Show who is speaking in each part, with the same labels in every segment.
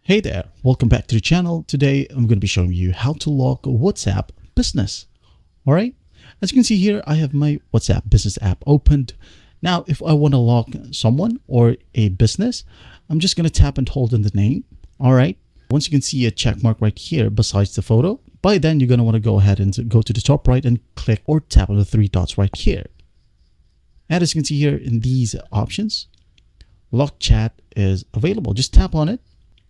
Speaker 1: Hey there, welcome back to the channel. Today I'm going to be showing you how to lock WhatsApp Business. Alright, as you can see here, I have my WhatsApp Business app opened. Now, if I want to lock someone or a business, I'm just going to tap and hold on the name. Alright, once you can see a check mark right here besides the photo, by then you're going to want to go ahead and go to the top right and click or tap on the three dots right here. And as you can see here in these options, lock chat is available. Just tap on it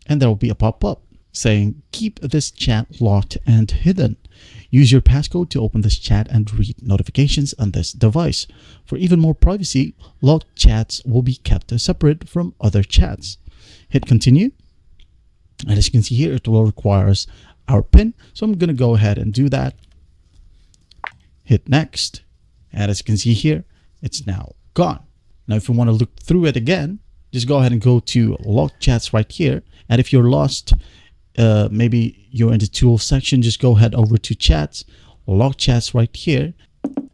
Speaker 1: and there will be a pop-up saying keep this chat locked and hidden. Use your passcode to open this chat and read notifications on this device. For even more privacy, locked chats will be kept separate from other chats. Hit continue. And as you can see here, it will require our PIN. So I'm going to go ahead and do that. Hit next. And as you can see here, it's now gone. Now, if you want to look through it again, just go ahead and go to lock chats right here. And if you're lost, maybe you're in the tools section, just go ahead over to chats, lock chats right here.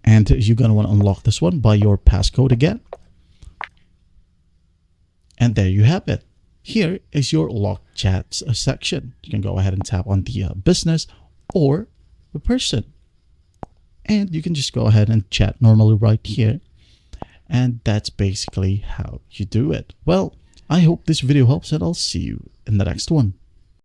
Speaker 1: And you're going to want to unlock this one by your passcode again. And there you have it. Here is your lock chats section. You can go ahead and tap on the business or the person. And you can just go ahead and chat normally right here. And that's basically how you do it. Well, I hope this video helps and I'll see you in the next one.